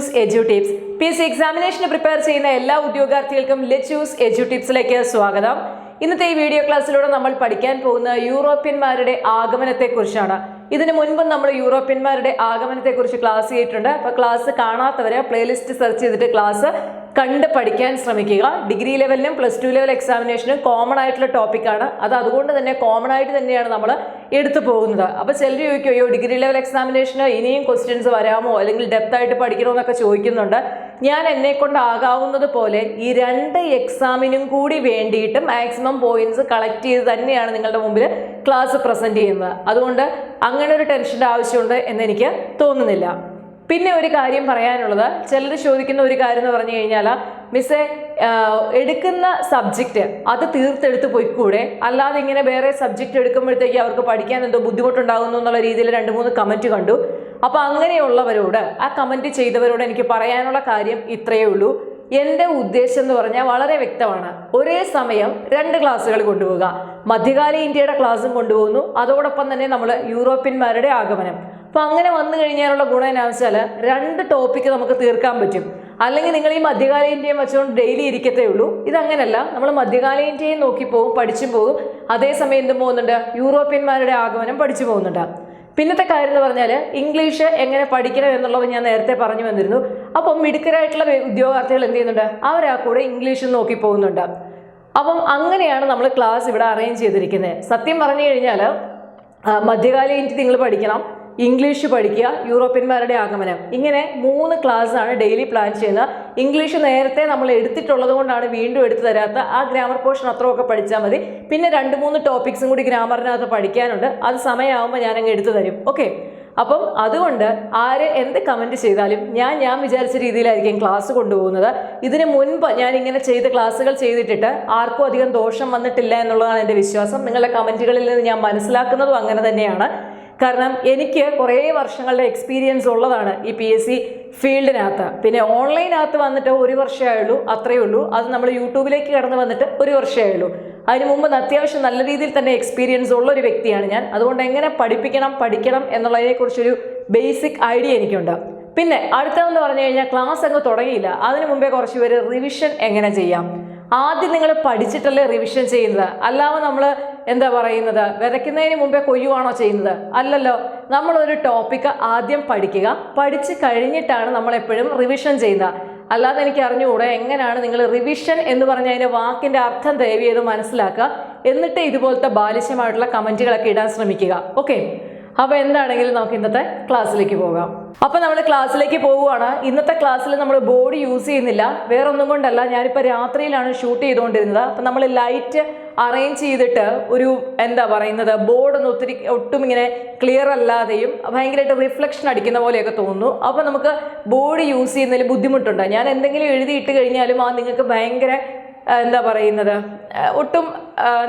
Let's edu tips. PSC എക്സാമിനേഷന് prepare ചെയ്യുന്ന എല്ലാ ഉദ്യോഗാർത്ഥികൾക്കും ലെറ്റ്സ് എഡ്യൂ ടിപ്സിലേക്ക് സ്വാഗതം. ഇന്നത്തെ ഈ വീഡിയോ ക്ലാസ്സിലൂടെ നമ്മൾ പഠിക്കാൻ പോകുന്ന യൂറോപ്യന്മാരുടെ ആഗമനത്തെക്കുറിച്ചാണ്. ഇതിനു മുൻപ് നമ്മൾ യൂറോപ്യന്മാരുടെ ആഗമനത്തെക്കുറിച്ച് ക്ലാസ് ചെയ്തിട്ടുണ്ട്. അപ്പോൾ ക്ലാസ് കാണാത്തവരെ പ്ലേലിസ്റ്റ് സെർച്ച് ചെയ്തിട്ട് ക്ലാസ് കണ്ട് പഠിക്കാൻ ശ്രമിക്കുക. ഡിഗ്രി ലെവലിനും +2 ലെവൽ എക്സാമിനേഷനും കോമൺ ആയിട്ടുള്ള ടോപ്പിക്കാണ്. അതുകൊണ്ട് തന്നെ കോമൺ ആയിട്ട് തന്നെയാണ് നമ്മൾ എടുത്തു പോകുന്നത്. അപ്പോൾ ചിലർ ചോദിക്കുകയോ ഡിഗ്രി ലെവൽ എക്സാമിനേഷന് ഇനിയും ക്വസ്റ്റ്യൻസ് വരാമോ, അല്ലെങ്കിൽ ഡെപ്ത് ആയിട്ട് പഠിക്കണോ എന്നൊക്കെ ചോദിക്കുന്നുണ്ട്. ഞാൻ എന്നെ കൊണ്ടാകാവുന്നത് പോലെ ഈ 2 എക്സാമിനും കൂടി വേണ്ടിയിട്ട് മാക്സിമം പോയിന്റ്സ് കളക്ട് ചെയ്ത് തന്നെയാണ് നിങ്ങളുടെ മുമ്പിൽ ക്ലാസ് പ്രസന്റ് ചെയ്യുന്നത്. അതുകൊണ്ട് അങ്ങനെ ഒരു ടെൻഷൻ്റെ ആവശ്യമുണ്ട് എന്നെനിക്ക് തോന്നുന്നില്ല. പിന്നെ ഒരു കാര്യം പറയാനുള്ളത്, ചിലർ ചോദിക്കുന്ന ഒരു കാര്യം എന്ന് പറഞ്ഞു കഴിഞ്ഞാൽ, മിസ്സേ എടുക്കുന്ന സബ്ജക്റ്റ് അത് തീർത്തെടുത്ത് പോയിക്കൂടെ, അല്ലാതെ ഇങ്ങനെ വേറെ സബ്ജക്റ്റ് എടുക്കുമ്പോഴത്തേക്ക് അവർക്ക് പഠിക്കാൻ എന്തോ ബുദ്ധിമുട്ടുണ്ടാകുന്നു എന്നുള്ള രീതിയിൽ 2-3 കമൻറ്റ് കണ്ടു. അപ്പോൾ അങ്ങനെയുള്ളവരോട്, ആ കമൻറ്റ് ചെയ്തവരോട് എനിക്ക് പറയാനുള്ള കാര്യം ഇത്രയേ ഉള്ളൂ. എൻ്റെ ഉദ്ദേശം എന്ന് പറഞ്ഞാൽ വളരെ വ്യക്തമാണ്. ഒരേ സമയം 2 ക്ലാസ്സുകൾ കൊണ്ടുപോകുക. മധ്യകാല ഇന്ത്യയുടെ ക്ലാസ്സും കൊണ്ടുപോകുന്നു, അതോടൊപ്പം തന്നെ നമ്മൾ യൂറോപ്യന്മാരുടെ ആഗമനം. അപ്പോൾ അങ്ങനെ വന്നു കഴിഞ്ഞാലുള്ള ഗുണം എന്നാന്ന് വെച്ചാൽ 2 ടോപ്പിക്ക് നമുക്ക് തീർക്കാൻ പറ്റും. അല്ലെങ്കിൽ നിങ്ങൾ ഈ മധ്യകാല ഇന്ത്യയും വെച്ചുകൊണ്ട് ഡെയിലി ഇരിക്കത്തേ ഉള്ളൂ. ഇതങ്ങനല്ല, നമ്മൾ മധ്യകാല ഇന്ത്യയും നോക്കി പോകും, പഠിച്ചും പോകും. അതേസമയം എന്തും പോകുന്നുണ്ട്, യൂറോപ്യന്മാരുടെ ആഗമനം പഠിച്ചു പോകുന്നുണ്ട്. പിന്നത്തെ കാര്യം എന്ന് പറഞ്ഞാൽ, ഇംഗ്ലീഷ് എങ്ങനെ പഠിക്കണം എന്നുള്ളത് ഞാൻ നേരത്തെ പറഞ്ഞു വന്നിരുന്നു. അപ്പം മിടുക്കരായിട്ടുള്ള ഉദ്യോഗാർത്ഥികൾ എന്ത് ചെയ്യുന്നുണ്ട്, അവരാ കൂടെ ഇംഗ്ലീഷ് നോക്കി പോകുന്നുണ്ട്. അപ്പം അങ്ങനെയാണ് നമ്മൾ ക്ലാസ് ഇവിടെ അറേഞ്ച് ചെയ്തിരിക്കുന്നത്. സത്യം പറഞ്ഞു കഴിഞ്ഞാൽ മധ്യകാല ഇന്ത്യ നിങ്ങൾ പഠിക്കണം, ഇംഗ്ലീഷ് പഠിക്കുക, യൂറോപ്യന്മാരുടെ ആഗമനം, ഇങ്ങനെ 3 ക്ലാസ്സാണ് ഡെയിലി പ്ലാൻ ചെയ്യുന്നത്. ഇംഗ്ലീഷ് നേരത്തെ നമ്മൾ എടുത്തിട്ടുള്ളത് കൊണ്ടാണ് വീണ്ടും എടുത്തു തരാത്ത. ആ ഗ്രാമർ പോർഷൻ അത്രയൊക്കെ പഠിച്ചാൽ മതി. പിന്നെ 2-3 ടോപ്പിക്സും കൂടി ഗ്രാമറിനകത്ത് പഠിക്കാനുണ്ട്. അത് സമയമാകുമ്പോൾ ഞാനങ്ങ് എടുത്തു തരും. ഓക്കെ. അപ്പം അതുകൊണ്ട് ആര് എന്ത് കമൻറ്റ് ചെയ്താലും ഞാൻ വിചാരിച്ച രീതിയിലായിരിക്കും ക്ലാസ് കൊണ്ടുപോകുന്നത്. ഇതിന് മുൻപ് ഞാൻ ഇങ്ങനെ ചെയ്ത ക്ലാസ്സുകൾ ചെയ്തിട്ടിട്ട് ആർക്കും അധികം ദോഷം വന്നിട്ടില്ല എന്നുള്ളതാണ് എൻ്റെ വിശ്വാസം. നിങ്ങളുടെ കമൻറ്റുകളിൽ നിന്ന് ഞാൻ മനസ്സിലാക്കുന്നതും അങ്ങനെ തന്നെയാണ്. കാരണം എനിക്ക് കുറേ വർഷങ്ങളുടെ എക്സ്പീരിയൻസ് ഉള്ളതാണ് ഈ PSC ഫീൽഡിനകത്ത്. പിന്നെ ഓൺലൈനകത്ത് വന്നിട്ട് 1 വർഷമേ ഉള്ളൂ, അത്രയേ ഉള്ളൂ. അത് നമ്മൾ യൂട്യൂബിലേക്ക് കടന്ന് വന്നിട്ട് 1 വർഷമേ ഉള്ളൂ. അതിന് മുമ്പ് അത്യാവശ്യം നല്ല രീതിയിൽ തന്നെ എക്സ്പീരിയൻസ് ഉള്ളൊരു വ്യക്തിയാണ് ഞാൻ. അതുകൊണ്ട് എങ്ങനെ പഠിക്കണം എന്നുള്ളതിനെക്കുറിച്ചൊരു ബേസിക് ഐഡിയ എനിക്കുണ്ട്. പിന്നെ അടുത്തതെന്ന് പറഞ്ഞു കഴിഞ്ഞാൽ, ക്ലാസ് അങ്ങ് തുടങ്ങിയില്ല, അതിന് മുമ്പേ കുറച്ച് പേര് റിവിഷൻ എങ്ങനെ ചെയ്യാം. ആദ്യം നിങ്ങൾ പഠിച്ചിട്ടല്ലേ റിവിഷൻ ചെയ്യുന്നത്. അല്ലാതെ നമ്മൾ എന്താ പറയുന്നത്, വിതയ്ക്കുന്നതിന് മുമ്പേ കൊയ്യുവാണോ ചെയ്യുന്നത്? അല്ലല്ലോ. നമ്മളൊരു ടോപ്പിക്ക് ആദ്യം പഠിക്കുക, പഠിച്ച് കഴിഞ്ഞിട്ടാണ് നമ്മളെപ്പോഴും റിവിഷൻ ചെയ്യുന്നത്. അല്ലാതെ എനിക്ക് അറിഞ്ഞുകൂടെ എങ്ങനെയാണ് നിങ്ങൾ റിവിഷൻ എന്ന് പറഞ്ഞ അതിൻ്റെ വാക്കിൻ്റെ അർത്ഥം ദയവ് ചെയ്ത് മനസ്സിലാക്കുക. എന്നിട്ട് ഇതുപോലത്തെ ബാലിശ്യമായിട്ടുള്ള കമൻറ്റുകളൊക്കെ ഇടാൻ ശ്രമിക്കുക. ഓക്കെ. അപ്പോൾ എന്താണെങ്കിലും നമുക്ക് ഇന്നത്തെ ക്ലാസ്സിലേക്ക് പോകാം. അപ്പോൾ നമ്മൾ ക്ലാസ്സിലേക്ക് പോവുകയാണ്. ഇന്നത്തെ ക്ലാസ്സിൽ നമ്മൾ ബോർഡ് യൂസ് ചെയ്യുന്നില്ല. വേറൊന്നും കൊണ്ടല്ല, ഞാനിപ്പോൾ രാത്രിയിലാണ് ഷൂട്ട് ചെയ്തുകൊണ്ടിരുന്നത്. അപ്പം നമ്മൾ ലൈറ്റ് അറേഞ്ച് ചെയ്തിട്ട് ഒരു എന്താ പറയുന്നത്, ബോർഡൊന്നും ഒട്ടും ഇങ്ങനെ ക്ലിയർ അല്ലാതെയും ഭയങ്കരമായിട്ട് റിഫ്ലക്ഷൻ അടിക്കുന്ന പോലെയൊക്കെ തോന്നുന്നു. അപ്പോൾ നമുക്ക് ബോർഡ് യൂസ് ചെയ്യുന്നതിൽ ബുദ്ധിമുട്ടുണ്ട്. ഞാൻ എന്തെങ്കിലും എഴുതിയിട്ട് കഴിഞ്ഞാലും നിങ്ങൾക്ക് ഭയങ്കര എന്താ പറയുന്നത്, ഒട്ടും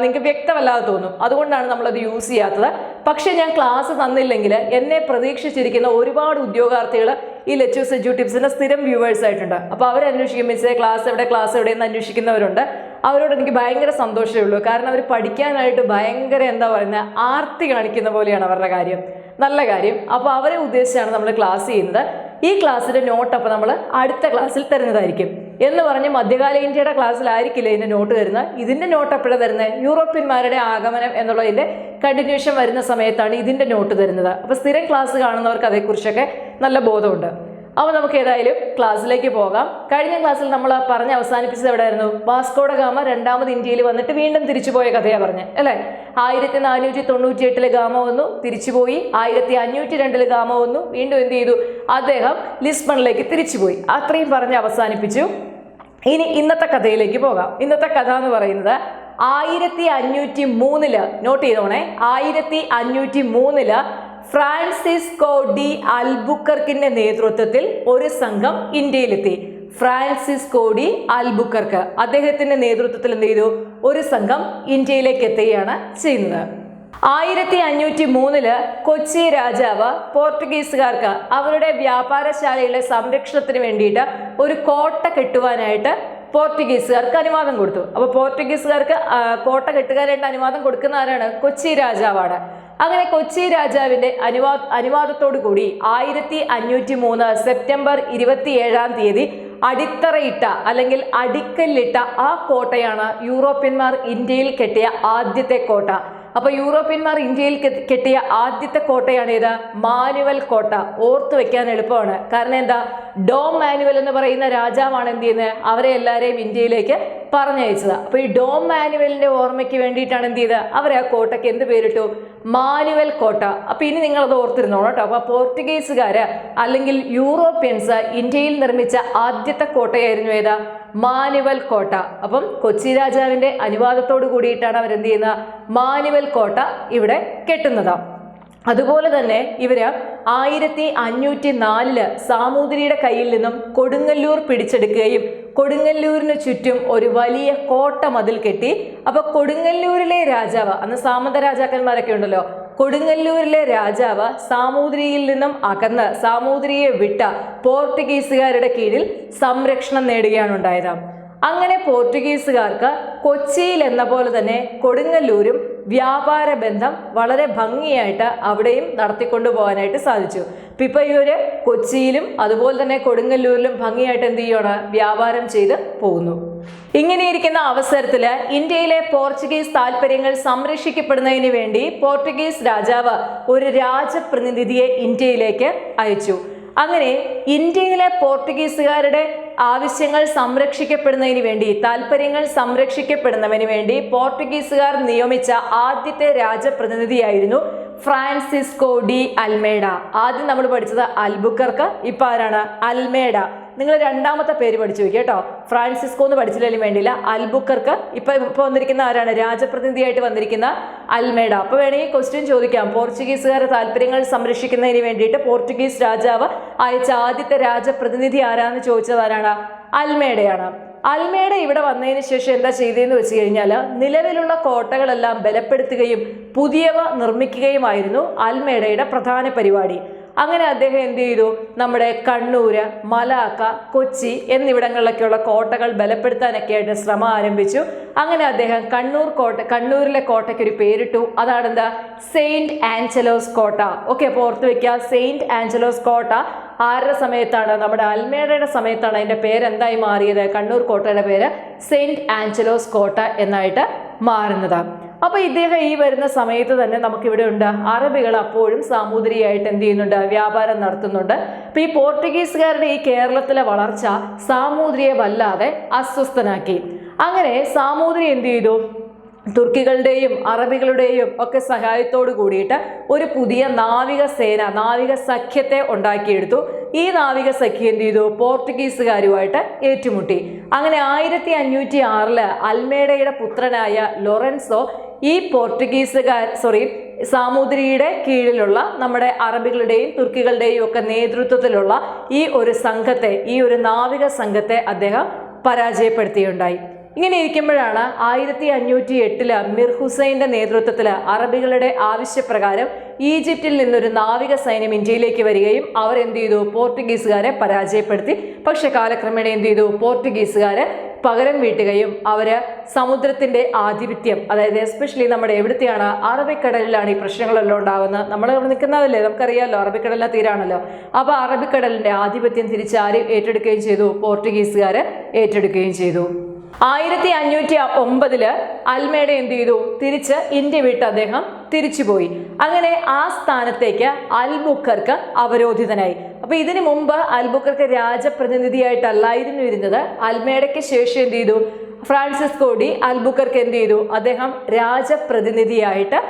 നിങ്ങൾക്ക് വ്യക്തമല്ലാതെ തോന്നും. അതുകൊണ്ടാണ് നമ്മളത് യൂസ് ചെയ്യാത്തത്. പക്ഷേ ഞാൻ ക്ലാസ് തന്നില്ലെങ്കിൽ എന്നെ പ്രതീക്ഷിച്ചിരിക്കുന്ന ഒരുപാട് ഉദ്യോഗാർത്ഥികൾ ഈ ലെറ്റ്സ് എഡ്യൂ ടിപ്സിൻ്റെ സ്ഥിരം വ്യൂവേഴ്സ് ആയിട്ടുണ്ട്. അപ്പോൾ അവരന്വേഷിക്കും, മിസ്സേ ക്ലാസ് എവിടെ എന്ന് അന്വേഷിക്കുന്നവരുണ്ട്. അവരോട് എനിക്ക് ഭയങ്കര സന്തോഷമേ ഉള്ളൂ. കാരണം അവർ പഠിക്കാനായിട്ട് ഭയങ്കര എന്താ പറയുന്നത്, ആർത്തി കാണിക്കുന്ന പോലെയാണ് അവരുടെ കാര്യം. നല്ല കാര്യം. അപ്പോൾ അവരെ ഉദ്ദേശിച്ചാണ് നമ്മൾ ക്ലാസ് ചെയ്യുന്നത്. ഈ ക്ലാസ്സിൻ്റെ നോട്ട് അപ്പോൾ നമ്മൾ അടുത്ത ക്ലാസ്സിൽ തരുന്നതായിരിക്കും. എന്ന് പറഞ്ഞ് മധ്യകാല ഇന്ത്യയുടെ ക്ലാസ്സിലായിരിക്കില്ല ഇതിൻ്റെ നോട്ട് തരുന്നത്. ഇതിൻ്റെ നോട്ട് എപ്പോഴാണ് തരുന്നത്, യൂറോപ്യന്മാരുടെ ആഗമനം എന്നുള്ളതിൻ്റെ കണ്ടിന്യൂഷൻ വരുന്ന സമയത്താണ് ഇതിൻ്റെ നോട്ട് തരുന്നത്. അപ്പോൾ സ്ഥിരം ക്ലാസ് കാണുന്നവർക്ക് അതേക്കുറിച്ചൊക്കെ നല്ല ബോധമുണ്ട്. അപ്പോൾ നമുക്ക് ഏതായാലും ക്ലാസ്സിലേക്ക് പോകാം. കഴിഞ്ഞ ക്ലാസ്സിൽ നമ്മൾ പറഞ്ഞ് അവസാനിപ്പിച്ചത് എവിടെയായിരുന്നു, വാസ്കോ ഡ ഗാമ 2ാമത് ഇന്ത്യയിൽ വന്നിട്ട് വീണ്ടും തിരിച്ചുപോയ കഥയാണ് പറഞ്ഞത് അല്ലേ. 1498 ഗാമ വന്നു, തിരിച്ചുപോയി. 1502 ഗാമ വന്നു, വീണ്ടും എന്ത് ചെയ്തു, അദ്ദേഹം ലിസ്ബണിലേക്ക് തിരിച്ചുപോയി. അത്രയും പറഞ്ഞ് അവസാനിപ്പിച്ചു. ഇനി ഇന്നത്തെ കഥയിലേക്ക് പോകാം. ഇന്നത്തെ കഥ എന്ന് പറയുന്നത് 1503 നോട്ട് ചെയ്തോണേ, 1503 ഫ്രാൻസിസ്കോ ഡി അൽബുക്കർക്കിന്റെ നേതൃത്വത്തിൽ ഒരു സംഘം ഇന്ത്യയിലെത്തി. ഫ്രാൻസിസ്കോ ഡി അൽബുക്കർക്ക്, അദ്ദേഹത്തിന്റെ നേതൃത്വത്തിൽ എന്ത് ചെയ്തു, ഒരു സംഘം ഇന്ത്യയിലേക്ക് എത്തുകയാണ് ചെയ്യുന്നത്. 1503 കൊച്ചി രാജാവ് പോർട്ടുഗീസുകാർക്ക് അവരുടെ വ്യാപാരശാലയുടെ സംരക്ഷണത്തിന് വേണ്ടിയിട്ട് ഒരു കോട്ട കെട്ടുവാനായിട്ട് പോർട്ടുഗീസുകാർക്ക് അനുവാദം കൊടുത്തു. അപ്പോൾ പോർട്ടുഗീസുകാർക്ക് കോട്ട കെട്ടുകാരായിട്ട് അനുവാദം കൊടുക്കുന്ന ആരാണ്, കൊച്ചി രാജാവാണ്. അങ്ങനെ കൊച്ചി രാജാവിന്റെ അനുവാദത്തോടു കൂടി 1503 സെപ്റ്റംബർ 27 അടിത്തറയിട്ട അല്ലെങ്കിൽ അടിക്കല്ലിട്ട ആ കോട്ടയാണ് യൂറോപ്യന്മാർ ഇന്ത്യയിൽ കെട്ടിയ ആദ്യത്തെ കോട്ട. അപ്പൊ യൂറോപ്യന്മാർ ഇന്ത്യയിൽ കെട്ടിയ ആദ്യത്തെ കോട്ടയാണ് ഏത്? മാനുവൽ കോട്ട. ഓർത്തു വെക്കാൻ എളുപ്പമാണ്. കാരണം എന്താ? ഡോം മാനുവൽ എന്ന് പറയുന്ന രാജാവാണ് എന്ത് ചെയ്യുന്നത്? അവരെ എല്ലാവരെയും ഇന്ത്യയിലേക്ക് പറഞ്ഞയച്ചത്. അപ്പൊ ഈ ഡോം മാനുവലിന്റെ ഓർമ്മയ്ക്ക് വേണ്ടിയിട്ടാണ് എന്ത് ചെയ്തത്? അവരെ ആ കോട്ടയ്ക്ക് എന്ത് പേരിട്ടു? മാനുവൽ കോട്ട. അപ്പൊ ഇനി നിങ്ങളത് ഓർത്തിരുന്നോളൂ കേട്ടോ. അപ്പൊ പോർച്ചുഗീസുകാര് അല്ലെങ്കിൽ യൂറോപ്യൻസ് ഇന്ത്യയിൽ നിർമ്മിച്ച ആദ്യത്തെ കോട്ടയായിരുന്നു ഏതാ? മാനുവൽ കോട്ട. അപ്പം കൊച്ചി രാജാവിന്റെ അനുവാദത്തോട് കൂടിയിട്ടാണ് അവരെന്ത് ചെയ്യുന്നത്? മാനുവൽ കോട്ട ഇവിടെ കെട്ടുന്നത്. അതുപോലെ തന്നെ ഇവര് 1504 സാമൂതിരിയുടെ കയ്യിൽ നിന്നും കൊടുങ്ങല്ലൂർ പിടിച്ചെടുക്കുകയും കൊടുങ്ങല്ലൂരിന് ചുറ്റും ഒരു വലിയ കോട്ട മതിൽ കെട്ടി. അപ്പൊ കൊടുങ്ങല്ലൂരിലെ രാജാവ്, അന്ന് സാമന്ത രാജാക്കന്മാരൊക്കെ ഉണ്ടല്ലോ, കൊടുങ്ങല്ലൂരിലെ രാജാവ് സാമൂതിരിയിൽ നിന്നും അകന്ന് സാമൂതിരിയെ വിട്ട പോർട്ടുഗീസുകാരുടെ കീഴിൽ സംരക്ഷണം നേടുകയാണ് ഉണ്ടായത്. അങ്ങനെ പോർട്ടുഗീസുകാർക്ക് കൊച്ചിയിൽ എന്ന പോലെ തന്നെ കൊടുങ്ങല്ലൂരും വ്യാപാര ബന്ധം വളരെ ഭംഗിയായിട്ട് അവിടെയും നടത്തിക്കൊണ്ടു പോകാനായിട്ട് സാധിച്ചു. ഇപ്പൊ ഇവര് കൊച്ചിയിലും അതുപോലെ തന്നെ കൊടുങ്ങല്ലൂരിലും ഭംഗിയായിട്ട് എന്ത് ചെയ്യാണ്? വ്യാപാരം ചെയ്ത് പോകുന്നു. ഇങ്ങനെയിരിക്കുന്ന അവസരത്തില് ഇന്ത്യയിലെ പോർച്ചുഗീസ് താല്പര്യങ്ങൾ സംരക്ഷിക്കപ്പെടുന്നതിന് വേണ്ടി പോർച്ചുഗീസ് രാജാവ് ഒരു രാജപ്രതിനിധിയെ ഇന്ത്യയിലേക്ക് അയച്ചു. അങ്ങനെ ഇന്ത്യയിലെ പോർട്ടുഗീസുകാരുടെ ആവശ്യങ്ങൾ സംരക്ഷിക്കപ്പെടുന്നതിന് വേണ്ടി, താല്പര്യങ്ങൾ സംരക്ഷിക്കപ്പെടുന്നതിന് വേണ്ടി പോർട്ടുഗീസുകാർ നിയമിച്ച ആദ്യത്തെ രാജപ്രതിനിധിയായിരുന്നു ഫ്രാൻസിസ്കോ ഡി അൽമേഡ. ആദ്യം നമ്മൾ പഠിച്ചത് അൽബുക്കർക്ക്, ഇപ്പൊ ആരാണ്? അൽമേഡ. നിങ്ങൾ രണ്ടാമത്തെ പേര് പഠിച്ചു വയ്ക്കുക കേട്ടോ. ഫ്രാൻസിസ്കോ എന്ന് പഠിച്ചില്ലെങ്കിലും വേണ്ടിയില്ല. അൽബുക്കർക്ക് ഇപ്പൊ വന്നിരിക്കുന്ന ആരാണ്? രാജപ്രതിനിധിയായിട്ട് വന്നിരിക്കുന്ന അൽമേഡ. അപ്പൊ വേണമെങ്കിൽ ക്വസ്റ്റ്യൻ ചോദിക്കാം, പോർച്ചുഗീസുകാരുടെ താല്പര്യങ്ങൾ സംരക്ഷിക്കുന്നതിന് വേണ്ടിയിട്ട് പോർച്ചുഗീസ് രാജാവ് അയച്ച ആദ്യത്തെ രാജപ്രതിനിധി ആരാന്ന് ചോദിച്ചത് ആരാണ്? അൽമേഡയാണ്. അൽമേഡ ഇവിടെ വന്നതിന് ശേഷം എന്താ ചെയ്തതെന്ന് വെച്ച് കഴിഞ്ഞാൽ നിലവിലുള്ള കോട്ടകളെല്ലാം ബലപ്പെടുത്തുകയും പുതിയവ നിർമ്മിക്കുകയുമായിരുന്നു അൽമേഡയുടെ പ്രധാന പരിപാടി. അങ്ങനെ അദ്ദേഹം എന്ത് ചെയ്തു? നമ്മുടെ കണ്ണൂര്, മലാക്ക, കൊച്ചി എന്നിവിടങ്ങളിലൊക്കെയുള്ള കോട്ടകൾ ബലപ്പെടുത്താനൊക്കെ ആയിട്ട് ശ്രമം ആരംഭിച്ചു. അങ്ങനെ അദ്ദേഹം കണ്ണൂരിലെ കോട്ടയ്ക്ക് ഒരു പേരിട്ടു. അതാണ് എന്താ? സെയിന്റ് ആഞ്ചലോസ് കോട്ട. ഓക്കെ, അപ്പോൾ ഓർത്ത് വെക്കുക, സെയിന്റ് ആഞ്ചലോസ് കോട്ട ആരുടെ സമയത്താണ്? നമ്മുടെ അൽമേഡയുടെ സമയത്താണ് അതിന്റെ പേര് എന്തായി മാറിയത്? കണ്ണൂർ കോട്ടയുടെ പേര് സെയിന്റ് ആഞ്ചലോസ് കോട്ട എന്നായിട്ട് മാറുന്നത്. അപ്പൊ ഇദ്ദേഹം ഈ വരുന്ന സമയത്ത് തന്നെ നമുക്കിവിടെ ഉണ്ട് അറബികൾ അപ്പോഴും സാമൂതിരിയായിട്ട് എന്ത് ചെയ്യുന്നുണ്ട്? വ്യാപാരം നടത്തുന്നുണ്ട്. അപ്പൊ ഈ പോർട്ടുഗീസുകാരുടെ ഈ കേരളത്തിലെ വളർച്ച സാമൂതിരിയെ വല്ലാതെ അസ്വസ്ഥനാക്കി. അങ്ങനെ സാമൂതിരി എന്ത് ചെയ്തു? തുർക്കികളുടെയും അറബികളുടെയും ഒക്കെ സഹായത്തോട് കൂടിയിട്ട് ഒരു പുതിയ നാവിക സഖ്യത്തെ ഉണ്ടാക്കിയെടുത്തു. ഈ നാവിക സഖ്യം എന്ത് ചെയ്തു? പോർട്ടുഗീസുകാരുമായിട്ട് ഏറ്റുമുട്ടി. അങ്ങനെ 1506 അൽമേഡയുടെ പുത്രനായ ലോറൻസോ ഈ സാമൂതിരിയുടെ കീഴിലുള്ള നമ്മുടെ അറബികളുടെയും തുർക്കികളുടെയും ഒക്കെ നേതൃത്വത്തിലുള്ള ഈ ഒരു നാവിക സംഘത്തെ അദ്ദേഹം പരാജയപ്പെടുത്തിയുണ്ടായി. ഇങ്ങനെ ഇരിക്കുമ്പോഴാണ് 1508 മിർ ഹുസൈൻ്റെ നേതൃത്വത്തിൽ അറബികളുടെ ആവശ്യപ്രകാരം ഈജിപ്തിൽ നിന്നൊരു നാവിക സൈന്യം ഇന്ത്യയിലേക്ക് വരികയും അവർ എന്ത് ചെയ്തു? പോർട്ടുഗീസുകാരെ പരാജയപ്പെടുത്തി. പക്ഷെ കാലക്രമേണ എന്ത് ചെയ്തു? പോർട്ടുഗീസുകാരെ പകരം വീട്ടുകയും അവര് സമുദ്രത്തിന്റെ ആധിപത്യം, അതായത് എസ്പെഷ്യലി നമ്മുടെ എവിടുത്തെയാണ്? അറബിക്കടലിലാണ് ഈ പ്രശ്നങ്ങളെല്ലാം ഉണ്ടാകുന്നത്. നമ്മൾ നിൽക്കുന്നതല്ലേ, നമുക്കറിയാമല്ലോ, അറബിക്കടലിലെ തീരാണല്ലോ. അപ്പൊ അറബിക്കടലിന്റെ ആധിപത്യം തിരിച്ചാരും ഏറ്റെടുക്കുകയും ചെയ്തു? പോർട്ടുഗീസുകാര് ഏറ്റെടുക്കുകയും ചെയ്തു. 1509 അൽമേഡ എന്ത് ചെയ്തു? തിരിച്ച് ഇന്ത്യ വിട്ട് അദ്ദേഹം തിരിച്ചുപോയി. അങ്ങനെ ആ സ്ഥാനത്തേക്ക് അൽബുക്കർക്ക് അവരോധിതനായി. അപ്പൊ ഇതിനു മുമ്പ് അൽബുക്കർക്ക് രാജപ്രതിനിധിയായിട്ടല്ലായിരുന്നു ഇരുന്നത്. അൽമേഡയ്ക്ക് ശേഷം എന്ത് ചെയ്തു? ഫ്രാൻസിസ്കോ ഡി അൽബുക്കർക്ക് എന്ത് ചെയ്തു? അദ്ദേഹം രാജപ്രതിനിധിയായിട്ട്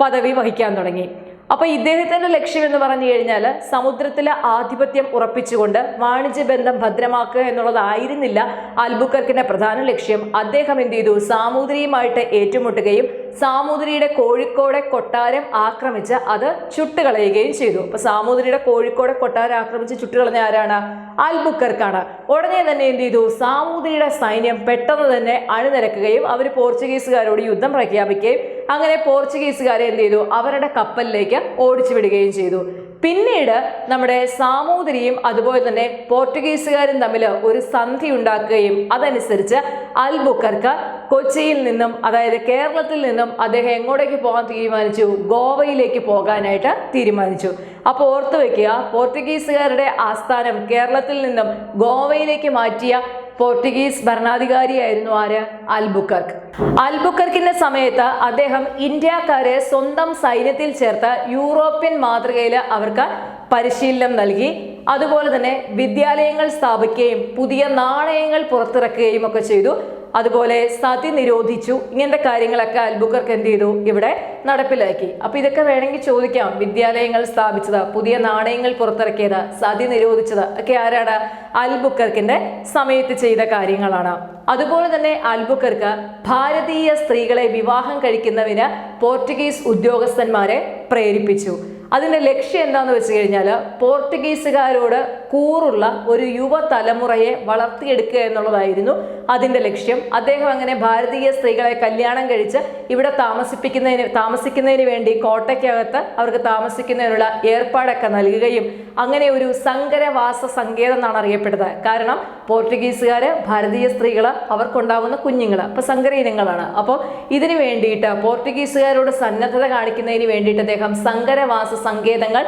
പദവി വഹിക്കാൻ തുടങ്ങി. അപ്പൊ ഇദ്ദേഹത്തിന്റെ ലക്ഷ്യം എന്ന് പറഞ്ഞു കഴിഞ്ഞാൽ സമുദ്രത്തിലെ ആധിപത്യം ഉറപ്പിച്ചുകൊണ്ട് വാണിജ്യബന്ധം ഭദ്രമാക്കുക എന്നുള്ളതായിരുന്നില്ല അൽബുക്കർക്കിന്റെ പ്രധാന ലക്ഷ്യം. അദ്ദേഹം എന്ത് ചെയ്തു? സാമൂതിരിയുമായിട്ട് ഏറ്റുമുട്ടുകയും സാമൂതിരിയുടെ കോഴിക്കോടെ കൊട്ടാരം ആക്രമിച്ച് അത് ചുട്ടുകളയുകയും ചെയ്തു. അപ്പൊ സാമൂതിരിയുടെ കോഴിക്കോടെ കൊട്ടാരം ആക്രമിച്ച് ചുട്ടുകളഞ്ഞ ആരാണ്? അൽബുക്കർക്കാണ്. ഉടനെ തന്നെ എന്ത് ചെയ്തു? സാമൂതിരിയുടെ സൈന്യം പെട്ടെന്ന് തന്നെ അണിനിരക്കുകയും അവർ പോർച്ചുഗീസുകാരോട് യുദ്ധം പ്രഖ്യാപിക്കുകയും അങ്ങനെ പോർച്ചുഗീസുകാരെ എന്ത് ചെയ്തു, അവരുടെ കപ്പലിലേക്ക് ഓടിച്ചു വിടുകയും ചെയ്തു. പിന്നീട് നമ്മുടെ സാമൂതിരിയും അതുപോലെ തന്നെ പോർച്ചുഗീസുകാരും തമ്മിൽ ഒരു സന്ധി ഉണ്ടാക്കുകയും അതനുസരിച്ച് അൽബുക്കർക്ക് കൊച്ചിയിൽ നിന്നും, അതായത് കേരളത്തിൽ നിന്നും അദ്ദേഹം എങ്ങോട്ടേക്ക് പോകാൻ തീരുമാനിച്ചു, ഗോവയിലേക്ക് പോകാനായിട്ട് തീരുമാനിച്ചു. അപ്പോൾ ഓർത്തു വെക്കുക, പോർച്ചുഗീസുകാരുടെ ആസ്ഥാനം കേരളത്തിൽ നിന്നും ഗോവയിലേക്ക് മാറ്റിയ പോർച്ചുഗീസ് ഭരണാധികാരിയായിരുന്നു ആര്, അൽബുക്കർക്ക്. അൽബുക്കർക്കിന്റെ സമയത്ത് അദ്ദേഹം ഇന്ത്യക്കാരെ സ്വന്തം സൈന്യത്തിൽ ചേർത്ത് യൂറോപ്യൻ മാതൃകയിൽ അവർക്ക് പരിശീലനം നൽകി. അതുപോലെ തന്നെ വിദ്യാലയങ്ങൾ സ്ഥാപിക്കുകയും പുതിയ നാണയങ്ങൾ പുറത്തിറക്കുകയും ഒക്കെ ചെയ്തു. അതുപോലെ സതി നിരോധിച്ചു. ഇങ്ങനത്തെ കാര്യങ്ങളൊക്കെ അൽബുക്കർക്ക് എന്ത് ചെയ്തു, ഇവിടെ നടപ്പിലാക്കി. അപ്പൊ ഇതൊക്കെ വേണമെങ്കിൽ ചോദിക്കാം, വിദ്യാലയങ്ങൾ സ്ഥാപിച്ചത്, പുതിയ നാണയങ്ങൾ പുറത്തിറക്കിയത്, സതി നിരോധിച്ചത് ഒക്കെ ആരാണ്, അൽബുക്കർക്കിന്റെ സമയത്ത് ചെയ്ത കാര്യങ്ങളാണ്. അതുപോലെ തന്നെ അൽബുക്കർക്ക് ഭാരതീയ സ്ത്രീകളെ വിവാഹം കഴിക്കുന്നതിന് പോർച്ചുഗീസ് ഉദ്യോഗസ്ഥന്മാരെ പ്രേരിപ്പിച്ചു. അതിന്റെ ലക്ഷ്യം എന്താന്ന് വെച്ച് കഴിഞ്ഞാൽ പോർച്ചുഗീസുകാരോട് കൂറുള്ള ഒരു യുവതലമുറയെ വളർത്തിയെടുക്കുക എന്നുള്ളതായിരുന്നു അതിന്റെ ലക്ഷ്യം. അദ്ദേഹം അങ്ങനെ ഭാരതീയ സ്ത്രീകളെ കല്യാണം കഴിച്ച് ഇവിടെ താമസിക്കുന്നതിന് വേണ്ടി കോട്ടയ്ക്കകത്ത് അവർക്ക് താമസിക്കുന്നതിനുള്ള ഏർപ്പാടൊക്കെ നൽകുകയും അങ്ങനെ ഒരു സങ്കരവാസ സങ്കേതം എന്നാണ് അറിയപ്പെട്ടത്. കാരണം പോർച്ചുഗീസുകാര് ഭാരതീയ സ്ത്രീകൾ അവർക്കുണ്ടാവുന്ന കുഞ്ഞുങ്ങൾ അപ്പൊ സങ്കരയിനങ്ങളാണ്. അപ്പോൾ ഇതിനു വേണ്ടിയിട്ട് പോർച്ചുഗീസുകാരോട് സന്നദ്ധത കാണിക്കുന്നതിന് വേണ്ടിയിട്ട് അദ്ദേഹം സങ്കരവാസ സങ്കേതങ്ങൾ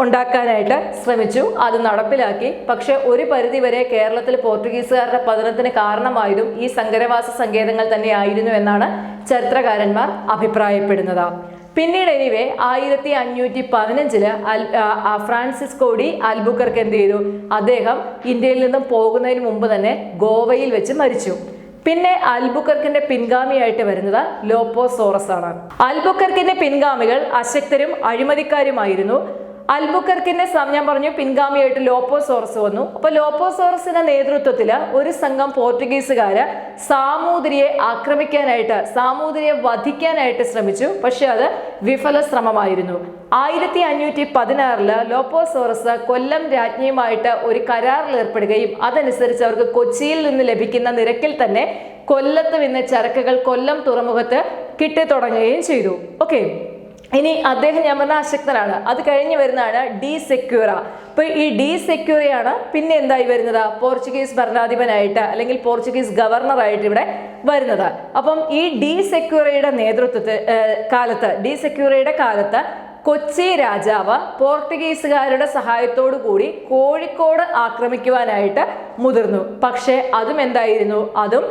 ഉണ്ടാക്കാനായിട്ട് ശ്രമിച്ചു. അത് നടപ്പിലാക്കി. പക്ഷെ ഒരു പരിധിവരെ കേരളത്തിൽ പോർച്ചുഗീസുകാരുടെ പതനത്തിന് കാരണമായതും ഈ സങ്കരവാസ സങ്കേതങ്ങൾ തന്നെയായിരുന്നു എന്നാണ് ചരിത്രകാരന്മാർ അഭിപ്രായപ്പെടുന്നത്. പിന്നീട് 1515 ഫ്രാൻസിസ്കോ ഡി അൽബുക്കർക്ക് എന്ത് ചെയ്തു, അദ്ദേഹം ഇന്ത്യയിൽ നിന്നും പോകുന്നതിന് മുമ്പ് തന്നെ ഗോവയിൽ വെച്ച് മരിച്ചു. പിന്നെ അൽബുക്കർക്കിന്റെ പിൻഗാമിയായിട്ട് വരുന്നത് ലോപ്പോസോറസ് ആണ്. അൽബുക്കർക്കിന്റെ പിൻഗാമികൾ അശക്തരും അഴിമതിക്കാരുമായിരുന്നു. അൽബുക്കർക്കിന്റെ ഞാൻ പറഞ്ഞു പിൻഗാമിയായിട്ട് ലോപ്പോസോറസ് വന്നു. അപ്പൊ ലോപ്പോസോറസിന്റെ നേതൃത്വത്തിൽ ഒരു സംഘം പോർച്ചുഗീസുകാര് സാമൂതിരിയെ ആക്രമിക്കാനായിട്ട്, സാമൂതിരിയെ വധിക്കാനായിട്ട് ശ്രമിച്ചു. പക്ഷെ അത് വിഫല ശ്രമമായിരുന്നു. 1516 ലോപ്പോസോറസ് കൊല്ലം രാജ്ഞിയുമായിട്ട് ഒരു കരാറിൽ ഏർപ്പെടുകയും അതനുസരിച്ച് അവർക്ക് കൊച്ചിയിൽ നിന്ന് ലഭിക്കുന്ന നിരക്കിൽ തന്നെ കൊല്ലത്ത് നിന്ന് ചരക്കുകൾ കൊല്ലം തുറമുഖത്ത് കിട്ടിത്തുടങ്ങുകയും ചെയ്തു. ഓക്കെ, ഇനി അദ്ദേഹം ഞാൻ പറഞ്ഞ അശക്തനാണ്. അത് കഴിഞ്ഞ് വരുന്നതാണ് ഡി സെക്യൂറ. അപ്പൊ ഈ ഡി സെക്യൂറയാണ് പിന്നെ എന്തായി വരുന്നത്, പോർച്ചുഗീസ് ഭരണാധിപനായിട്ട് അല്ലെങ്കിൽ പോർച്ചുഗീസ് ഗവർണറായിട്ട് ഇവിടെ വരുന്നത്. അപ്പം ഈ ഡി സെക്യൂറയുടെ കാലത്ത് കൊച്ചി രാജാവ് പോർച്ചുഗീസുകാരുടെ സഹായത്തോടു കൂടി കോഴിക്കോട് ആക്രമിക്കുവാനായിട്ട് മുതിർന്നു. പക്ഷെ അതും എന്തായിരുന്നു, അതും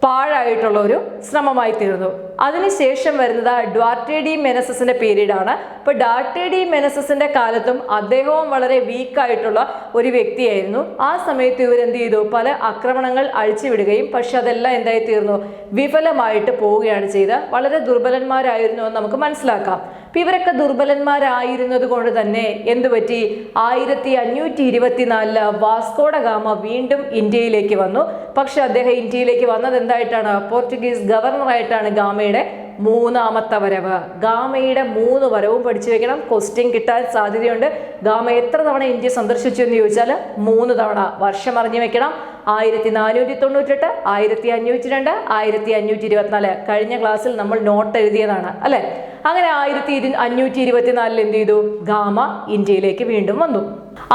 പാഴായിട്ടുള്ള ഒരു ശ്രമമായി തീർന്നു. അതിനുശേഷം വരുന്നത് ഡ്വാർട്ടെ ഡി മെനസസിന്റെ പീരീഡാണ്. അപ്പൊ ഡ്വാർട്ടെ ഡി മെനസസിന്റെ കാലത്തും അദ്ദേഹവും വളരെ വീക്കായിട്ടുള്ള ഒരു വ്യക്തിയായിരുന്നു. ആ സമയത്ത് ഇവരെന്ത് ചെയ്തു, പല ആക്രമണങ്ങൾ അഴിച്ചുവിടുകയും പക്ഷെ അതെല്ലാം എന്തായി തീർന്നു, വിഫലമായിട്ട് പോവുകയാണ് ചെയ്തത്. വളരെ ദുർബലന്മാരായിരുന്നു എന്ന് നമുക്ക് മനസ്സിലാക്കാം. അപ്പൊ ഇവരൊക്കെ ദുർബലന്മാരായിരുന്നത് കൊണ്ട് തന്നെ എന്തുപറ്റി, 1524 വാസ്കോഡ ഗാമ വീണ്ടും ഇന്ത്യയിലേക്ക് വന്നു. പക്ഷെ അദ്ദേഹം ഇന്ത്യയിലേക്ക് വന്നത് എന്തായിട്ടാണ്, പോർച്ചുഗീസ് ഗവർണറായിട്ടാണ്. ഗാമയുടെ 3ാമത്തെ വരവ്. ഗാമയുടെ 3 വരവും പഠിച്ചു വെക്കണം, ക്വസ്റ്റ്യൻ കിട്ടാൻ സാധ്യതയുണ്ട്. ഗാമ എത്ര തവണ ഇന്ത്യ സന്ദർശിച്ചു എന്ന് ചോദിച്ചാൽ 3 തവണ. വർഷം അറിഞ്ഞു വെക്കണം, 1498, 1502, 1524. കഴിഞ്ഞ ക്ലാസ്സിൽ നമ്മൾ നോട്ട് എഴുതിയതാണ് അല്ലെ. അങ്ങനെ 1524 എന്ത് ചെയ്തു, ഗാമ ഇന്ത്യയിലേക്ക് വീണ്ടും വന്നു.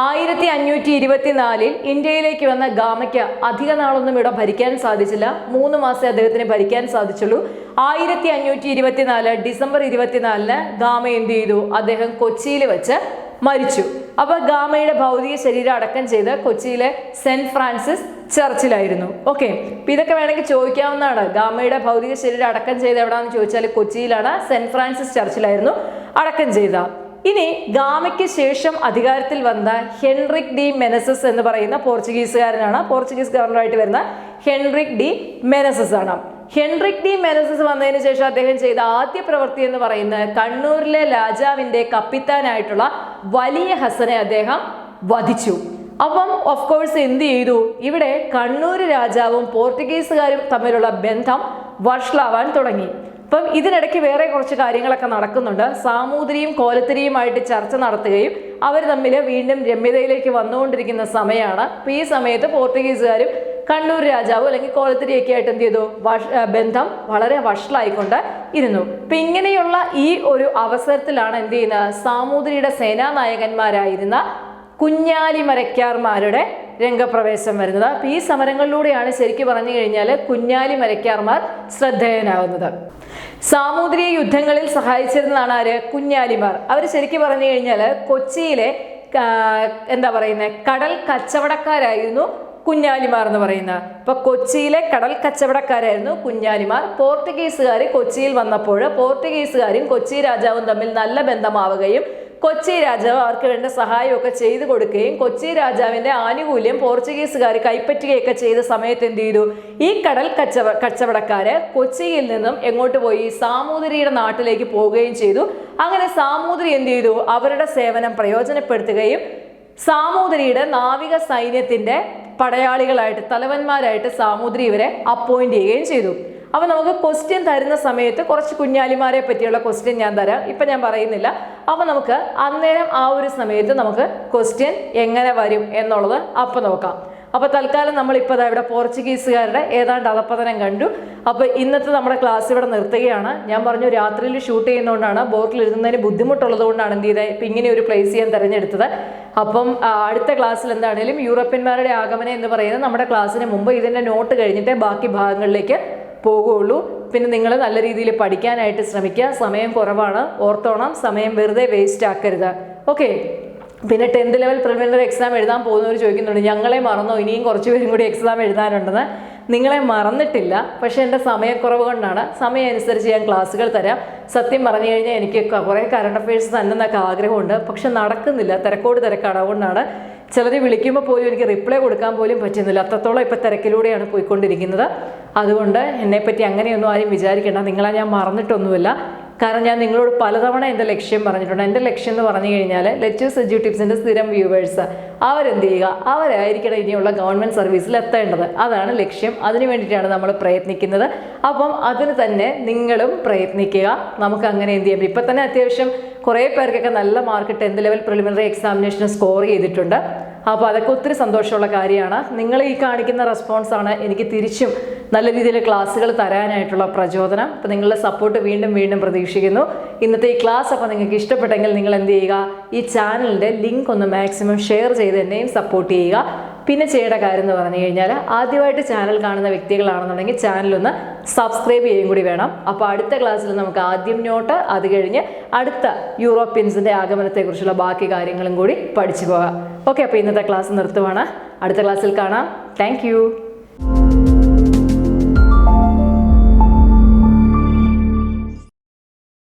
1524 ഇന്ത്യയിലേക്ക് വന്ന ഗാമയ്ക്ക് അധിക നാളൊന്നും ഇവിടെ ഭരിക്കാൻ സാധിച്ചില്ല. 3 മാസം അദ്ദേഹത്തിന് ഭരിക്കാൻ സാധിച്ചുള്ളൂ. 1524 ഡിസംബർ 24 ഗാമ എന്ത് ചെയ്തു, അദ്ദേഹം കൊച്ചിയിൽ വെച്ച് മരിച്ചു. അപ്പൊ ഗാമയുടെ ഭൗതിക ശരീരം അടക്കം ചെയ്ത് കൊച്ചിയിലെ സെന്റ് ഫ്രാൻസിസ് ചർച്ചിലായിരുന്നു. ഓക്കെ, അപ്പൊ ഇതൊക്കെ വേണമെങ്കിൽ ചോദിക്കാവുന്നതാണ്. ഗാമയുടെ ഭൗതിക ശരീരം അടക്കം ചെയ്ത് എവിടാന്ന് ചോദിച്ചാൽ കൊച്ചിയിലാണ്, സെന്റ് ഫ്രാൻസിസ് ചർച്ചിലായിരുന്നു അടക്കം ചെയ്ത. ഇനി ഗാമയ്ക്ക് ശേഷം അധികാരത്തിൽ വന്ന ഹെൻറിക് ഡി മെനസസ് എന്ന് പറയുന്ന പോർച്ചുഗീസുകാരനാണ്. പോർച്ചുഗീസ് ഗവർണറായിട്ട് വരുന്ന ഹെൻറിക് ഡി മെനസസ് ആണ്. ഹെൻറിക് ഡി മെനസസ് വന്നതിന് ശേഷം അദ്ദേഹം ചെയ്ത ആദ്യ പ്രവൃത്തി എന്ന് പറയുന്നത് കണ്ണൂരിലെ രാജാവിന്റെ കപ്പിത്താനായിട്ടുള്ള വലിയ ഹസനെ അദ്ദേഹം വധിച്ചു. അപ്പം ഓഫ് കോഴ്സ് എന്ത് ചെയ്തു, ഇവിടെ കണ്ണൂർ രാജാവും പോർച്ചുഗീസുകാരും തമ്മിലുള്ള ബന്ധം വഷളാവാൻ തുടങ്ങി. അപ്പം ഇതിനിടയ്ക്ക് വേറെ കുറച്ച് കാര്യങ്ങളൊക്കെ നടക്കുന്നുണ്ട്. സാമൂതിരിയും കോലത്തിരിയുമായിട്ട് ചർച്ച നടത്തുകയും അവർ തമ്മിൽ വീണ്ടും രമ്യതയിലേക്ക് വന്നുകൊണ്ടിരിക്കുന്ന സമയമാണ്. അപ്പം ഈ സമയത്ത് പോർച്ചുഗീസുകാരും കണ്ണൂർ രാജാവ് അല്ലെങ്കിൽ കോലത്തിരിയൊക്കെ ആയിട്ട് എന്ത് ചെയ്തു, ബന്ധം വളരെ വഷളായിക്കൊണ്ട് ഇരുന്നു. അപ്പൊ ഇങ്ങനെയുള്ള ഈ ഒരു അവസരത്തിലാണ് എന്ത് ചെയ്യുന്നത്, സാമൂതിരിയുടെ സേനാനായകന്മാരായിരുന്ന കുഞ്ഞാലിമരയ്ക്കാർമാരുടെ രംഗപ്രവേശം വരുന്നത്. അപ്പൊ ഈ സമരങ്ങളിലൂടെയാണ് ശരിക്കും പറഞ്ഞു കഴിഞ്ഞാൽ കുഞ്ഞാലിമരയ്ക്കാർമാർ ശ്രദ്ധേയനാകുന്നത്. സാമൂതിരിയെ യുദ്ധങ്ങളിൽ സഹായിച്ചിരുന്നതാണ് ആര്, കുഞ്ഞാലിമാർ. അവർ ശരിക്കും പറഞ്ഞു കഴിഞ്ഞാൽ കൊച്ചിയിലെ എന്താ പറയുന്നത് കടൽ കച്ചവടക്കാരായിരുന്നു കുഞ്ഞാലിമാർ എന്ന് പറയുന്നത്. ഇപ്പൊ കൊച്ചിയിലെ കടൽ കച്ചവടക്കാരായിരുന്നു കുഞ്ഞാലിമാർ. പോർട്ടുഗീസുകാർ കൊച്ചിയിൽ വന്നപ്പോൾ പോർട്ടുഗീസുകാരും കൊച്ചി രാജാവും തമ്മിൽ നല്ല ബന്ധമാവുകയും കൊച്ചി രാജാവ് അവർക്ക് വേണ്ട സഹായമൊക്കെ ചെയ്തു കൊടുക്കുകയും കൊച്ചി രാജാവിന്റെ ആനുകൂല്യം പോർച്ചുഗീസുകാർ കൈപ്പറ്റുകയൊക്കെ ചെയ്ത സമയത്ത് എന്ത് ചെയ്തു, ഈ കടൽ കച്ചവടക്കാര് കൊച്ചിയിൽ നിന്നും എങ്ങോട്ട് പോയി, സാമൂതിരിയുടെ നാട്ടിലേക്ക് പോവുകയും ചെയ്തു. അങ്ങനെ സാമൂതിരി എന്ത് ചെയ്തു, അവരുടെ സേവനം പ്രയോജനപ്പെടുത്തുകയും സാമൂതിരിയുടെ നാവിക സൈന്യത്തിന്റെ പടയാളികളായിട്ട് തലവന്മാരായിട്ട് സാമൂതിരി ഇവരെ അപ്പോയിന്റ് ചെയ്യുകയും ചെയ്തു. അപ്പോൾ നമുക്ക് ക്വസ്റ്റ്യൻ തരുന്ന സമയത്ത് കുറച്ച് കുഞ്ഞാലിമാരെ പറ്റിയുള്ള ക്വസ്റ്റ്യൻ ഞാൻ തരാം, ഇപ്പം ഞാൻ പറയുന്നില്ല. അപ്പോൾ നമുക്ക് അന്നേരം ആ ഒരു സമയത്ത് നമുക്ക് ക്വസ്റ്റ്യൻ എങ്ങനെ വരും എന്നുള്ളത് അപ്പം നോക്കാം. അപ്പോൾ തൽക്കാലം നമ്മളിപ്പോൾ ഇവിടെ പോർച്ചുഗീസുകാരുടെ ഏതാണ്ട് അധപ്പതനം കണ്ടു. അപ്പോൾ ഇന്നത്തെ നമ്മുടെ ക്ലാസ് ഇവിടെ നിർത്തുകയാണ്. ഞാൻ പറഞ്ഞു രാത്രിയിൽ ഷൂട്ട് ചെയ്യുന്നതുകൊണ്ടാണ്, ബോട്ടിൽ എഴുതുന്നതിന് ബുദ്ധിമുട്ടുള്ളത് കൊണ്ടാണ് എന്ത് ചെയ്തത് ഇപ്പം ഇങ്ങനെ ഒരു പ്ലേസ് ചെയ്യാൻ തിരഞ്ഞെടുത്തത്. അപ്പം അടുത്ത ക്ലാസ്സിൽ എന്താണെങ്കിലും യൂറോപ്യന്മാരുടെ ആഗമനം എന്ന് പറയുന്നത് നമ്മുടെ ക്ലാസ്സിന് മുമ്പ് ഇതിൻ്റെ നോട്ട് കഴിഞ്ഞിട്ടേ ബാക്കി ഭാഗങ്ങളിലേക്ക് പോകുള്ളൂ. പിന്നെ നിങ്ങൾ നല്ല രീതിയിൽ പഠിക്കാനായിട്ട് ശ്രമിക്കുക. സമയം കുറവാണ്, ഓർത്തോണം, സമയം വെറുതെ വേസ്റ്റ് ആക്കരുത്. ഓക്കെ. പിന്നെ 10th ലെവൽ പ്രിലിമിനറി എക്സാം എഴുതാൻ പോകുന്നവർ ചോദിക്കുന്നുണ്ട്, ഞങ്ങളെ മറന്നോ, ഇനിയും കുറച്ച് പേരും കൂടി എക്സാം എഴുതാനുണ്ടെന്ന്. നിങ്ങളെ മറന്നിട്ടില്ല, പക്ഷെ എൻ്റെ സമയക്കുറവ് കൊണ്ടാണ്. സമയം അനുസരിച്ച് ഞാൻ ക്ലാസ്സുകൾ തരാം. സത്യം പറഞ്ഞു കഴിഞ്ഞാൽ എനിക്ക് കുറേ കറണ്ട് അഫയേഴ്സ് തന്നെ എന്നൊക്കെ ആഗ്രഹമുണ്ട്, പക്ഷെ നടക്കുന്നില്ല, തിരക്കാണ്. അതുകൊണ്ടാണ് ചിലർ വിളിക്കുമ്പോൾ പോലും എനിക്ക് റിപ്ലൈ കൊടുക്കാൻ പോലും പറ്റുന്നില്ല. അത്രത്തോളം ഇപ്പം തിരക്കിലൂടെയാണ് പോയിക്കൊണ്ടിരിക്കുന്നത്. അതുകൊണ്ട് എന്നെപ്പറ്റി അങ്ങനെയൊന്നും ആരും വിചാരിക്കേണ്ട, നിങ്ങളെ ഞാൻ മറന്നിട്ടൊന്നുമില്ല. കാരണം ഞാൻ നിങ്ങളോട് പലതവണ എൻ്റെ ലക്ഷ്യം പറഞ്ഞിട്ടുണ്ട്. എൻ്റെ ലക്ഷ്യം എന്ന് പറഞ്ഞു കഴിഞ്ഞാൽ ലെറ്റ്യൂസ് എഡ്യൂ ടിപ്സിൻ്റെ സ്ഥിരം വ്യൂവേഴ്സ് അവരെന്ത് ചെയ്യുക, അവരായിരിക്കണം ഇനിയുള്ള ഗവൺമെൻറ് സർവീസിൽ എത്തേണ്ടത്. അതാണ് ലക്ഷ്യം. അതിന് വേണ്ടിയിട്ടാണ് നമ്മൾ പ്രയത്നിക്കുന്നത്. അപ്പം അതിന് തന്നെ നിങ്ങളും പ്രയത്നിക്കുക. നമുക്ക് അങ്ങനെ എന്ത് ചെയ്യാം, ഇപ്പം തന്നെ അത്യാവശ്യം കുറേ പേർക്കൊക്കെ നല്ല മാർക്ക് 10th ലെവൽ പ്രിലിമിനറി എക്സാമിനേഷന് സ്കോർ ചെയ്തിട്ടുണ്ട്. അപ്പോൾ അതൊക്കെ ഒത്തിരി സന്തോഷമുള്ള കാര്യമാണ്. നിങ്ങൾ ഈ കാണിക്കുന്ന റെസ്പോൺസാണ് എനിക്ക് തിരിച്ചും നല്ല രീതിയിൽ ക്ലാസ്സുകൾ തരാനായിട്ടുള്ള പ്രചോദനം. അപ്പോൾ നിങ്ങളുടെ സപ്പോർട്ട് വീണ്ടും പ്രതീക്ഷിക്കുന്നു. ഇന്നത്തെ ഈ ക്ലാസ് അപ്പോൾ നിങ്ങൾക്ക് ഇഷ്ടപ്പെട്ടെങ്കിൽ നിങ്ങൾ എന്ത് ചെയ്യുക, ഈ ചാനലിൻ്റെ ലിങ്ക് ഒന്ന് മാക്സിമം ഷെയർ ചെയ്ത് എന്നെയും സപ്പോർട്ട് ചെയ്യുക. പിന്നെ ചെയ്യേണ്ട കാര്യം എന്ന് പറഞ്ഞു കഴിഞ്ഞാൽ ആദ്യമായിട്ട് ചാനൽ കാണുന്ന വ്യക്തികളാണെന്നുണ്ടെങ്കിൽ ചാനലൊന്ന് സബ്സ്ക്രൈബ് ചെയ്യുകയും കൂടി വേണം. അപ്പോൾ അടുത്ത ക്ലാസ്സിൽ നമുക്ക് ആദ്യം നോട്ട്, അത് കഴിഞ്ഞ് അടുത്ത യൂറോപ്യൻസിൻ്റെ ആഗമനത്തെക്കുറിച്ചുള്ള ബാക്കി കാര്യങ്ങളും കൂടി പഠിച്ചു പോകാം. ഓക്കെ. അപ്പോൾ ഇന്നത്തെ ക്ലാസ് നിർത്തുവാണ്. അടുത്ത ക്ലാസ്സിൽ കാണാം. താങ്ക്